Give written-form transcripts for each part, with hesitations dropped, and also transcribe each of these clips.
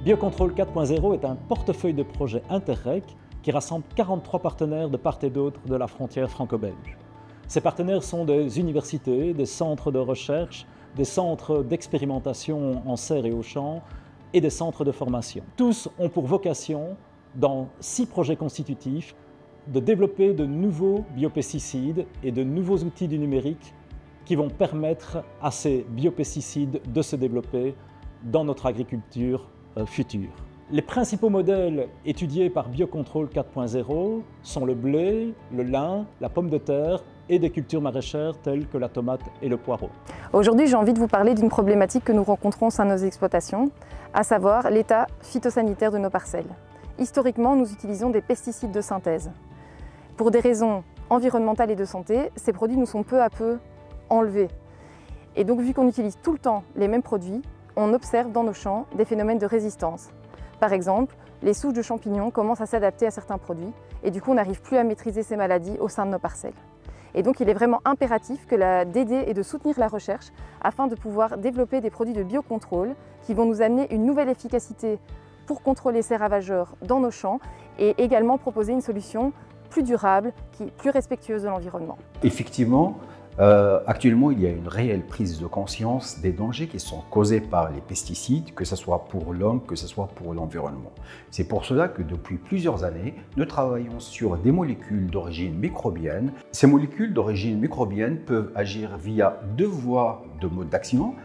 Biocontrôle 4.0 est un portefeuille de projets Interreg qui rassemble 43 partenaires de part et d'autre de la frontière franco-belge. Ces partenaires sont des universités, des centres de recherche, des centres d'expérimentation en serre et au champ et des centres de formation. Tous ont pour vocation, dans 6 projets constitutifs, de développer de nouveaux biopesticides et de nouveaux outils du numérique qui vont permettre à ces biopesticides de se développer dans notre agriculture future. Les principaux modèles étudiés par Biocontrôle 4.0 sont le blé, le lin, la pomme de terre et des cultures maraîchères telles que la tomate et le poireau. Aujourd'hui, j'ai envie de vous parler d'une problématique que nous rencontrons au sein de nos exploitations, à savoir l'état phytosanitaire de nos parcelles. Historiquement, nous utilisons des pesticides de synthèse. Pour des raisons environnementales et de santé, ces produits nous sont peu à peu enlevés. Et donc, vu qu'on utilise tout le temps les mêmes produits, on observe dans nos champs des phénomènes de résistance. Par exemple, les souches de champignons commencent à s'adapter à certains produits et du coup on n'arrive plus à maîtriser ces maladies au sein de nos parcelles. Et donc il est vraiment impératif d'aider et de soutenir la recherche afin de pouvoir développer des produits de biocontrôle qui vont nous amener une nouvelle efficacité pour contrôler ces ravageurs dans nos champs et également proposer une solution plus durable, plus respectueuse de l'environnement. Effectivement, actuellement, il y a une réelle prise de conscience des dangers qui sont causés par les pesticides, que ce soit pour l'homme, que ce soit pour l'environnement. C'est pour cela que depuis plusieurs années, nous travaillons sur des molécules d'origine microbienne. Ces molécules d'origine microbienne peuvent agir via 2 voies de mode d'action,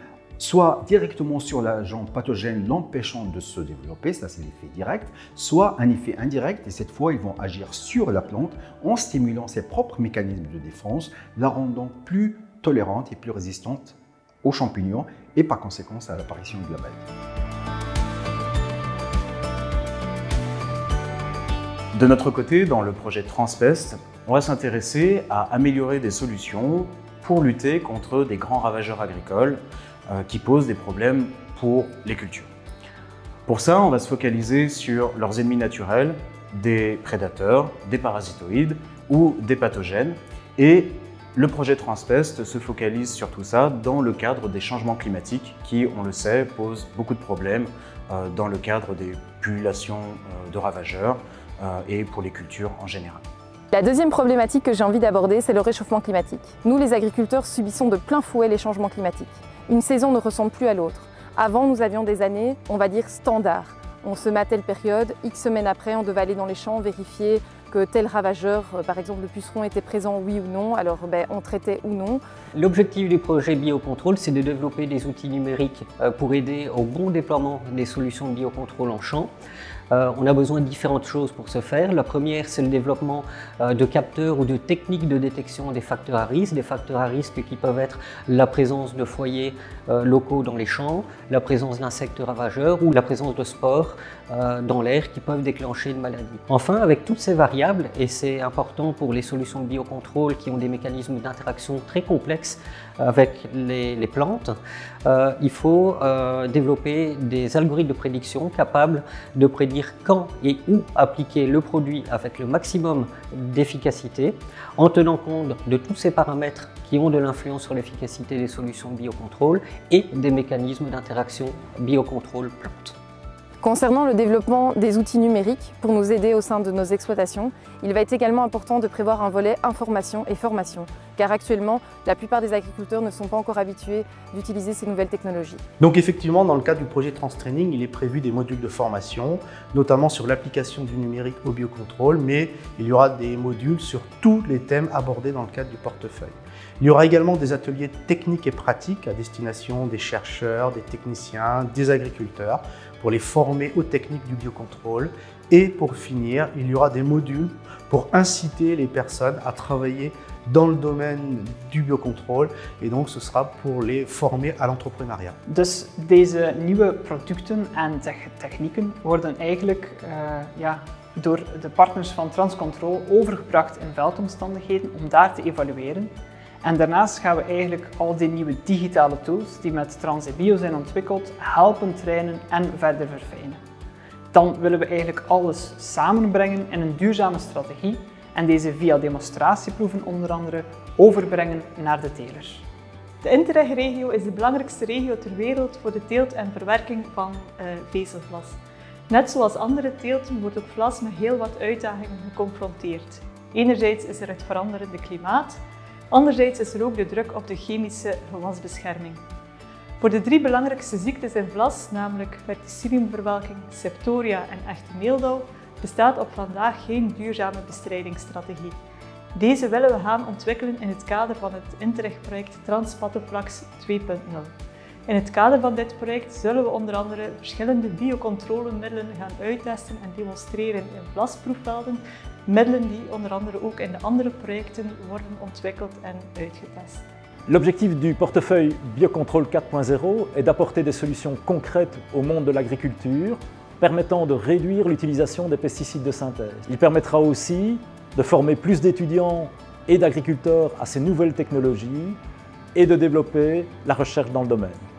soit directement sur l'agent pathogène l'empêchant de se développer, ça c'est l'effet direct, soit un effet indirect et cette fois ils vont agir sur la plante en stimulant ses propres mécanismes de défense, la rendant plus tolérante et plus résistante aux champignons et par conséquent à l'apparition de la maladie. De notre côté, dans le projet Transpest, on va s'intéresser à améliorer des solutions pour lutter contre des grands ravageurs agricoles qui posent des problèmes pour les cultures. Pour ça, on va se focaliser sur leurs ennemis naturels, des prédateurs, des parasitoïdes ou des pathogènes. Et le projet Transpest se focalise sur tout ça dans le cadre des changements climatiques qui, on le sait, posent beaucoup de problèmes dans le cadre des populations de ravageurs et pour les cultures en général. La deuxième problématique que j'ai envie d'aborder, c'est le réchauffement climatique. Nous, les agriculteurs, subissons de plein fouet les changements climatiques. Une saison ne ressemble plus à l'autre. Avant, nous avions des années, on va dire, standards. On se met à telle période, X semaines après, on devait aller dans les champs vérifier que tel ravageur, par exemple le puceron, était présent oui ou non, alors on traitait ou non. L'objectif du projet Biocontrôle, c'est de développer des outils numériques pour aider au bon déploiement des solutions de biocontrôle en champ. On a besoin de différentes choses pour ce faire. La première, c'est le développement de capteurs ou de techniques de détection des facteurs à risque qui peuvent être la présence de foyers locaux dans les champs, la présence d'insectes ravageurs ou la présence de spores dans l'air qui peuvent déclencher une maladie. Enfin, avec toutes ces variables, et c'est important pour les solutions de biocontrôle qui ont des mécanismes d'interaction très complexes avec les plantes, il faut développer des algorithmes de prédiction capables de prédire quand et où appliquer le produit avec le maximum d'efficacité en tenant compte de tous ces paramètres qui ont de l'influence sur l'efficacité des solutions de biocontrôle et des mécanismes d'interaction biocontrôle-plante. Concernant le développement des outils numériques pour nous aider au sein de nos exploitations, il va être également important de prévoir un volet information et formation, car actuellement, la plupart des agriculteurs ne sont pas encore habitués d'utiliser ces nouvelles technologies. Donc effectivement, dans le cadre du projet Transtraining, il est prévu des modules de formation, notamment sur l'application du numérique au biocontrôle, mais il y aura des modules sur tous les thèmes abordés dans le cadre du portefeuille. Il y aura également des ateliers techniques et pratiques à destination des chercheurs, des techniciens, des agriculteurs, pour les former aux techniques du biocontrôle. Et pour finir, il y aura des modules pour inciter les personnes à travailler dans le domaine du biocontrôle. Et donc, ce sera pour les former à l'entrepreneuriat. Dus deze nieuwe producten en technieken worden eigenlijk door de partners van Transcontrol overgebracht in veldomstandigheden om daar te evalueren. En daarnaast gaan we eigenlijk al die nieuwe digitale tools die met TransEBio zijn ontwikkeld helpen trainen en verder verfijnen. Dan willen we eigenlijk alles samenbrengen in een duurzame strategie en deze via demonstratieproeven onder andere overbrengen naar de telers. De Interreg-regio is de belangrijkste regio ter wereld voor de teelt en verwerking van vezelglas. Net zoals andere teelten wordt ook vlas met heel wat uitdagingen geconfronteerd. Enerzijds is er het veranderende klimaat, anderzijds is er ook de druk op de chemische gewasbescherming. Voor de 3 belangrijkste ziektes in vlas, namelijk verticilliumverwelking, septoria en echte meeldauw, bestaat op vandaag geen duurzame bestrijdingsstrategie. Deze willen we gaan ontwikkelen in het kader van het Interreg-project Transpatoflax 2.0. In het kader van dit project zullen we onder andere verschillende biocontrolemiddelen gaan uittesten en demonstreren in vlasproefvelden, middelen die onder andere ook in de andere projecten worden ontwikkeld en uitgetest. L'objectif du portefeuille Biocontrôle 4.0 est d'apporter des solutions concrètes au monde de l'agriculture, permettant de réduire l'utilisation des pesticides de synthèse. Il permettra aussi de former plus d'étudiants et d'agriculteurs à ces nouvelles technologies et de développer la recherche dans le domaine.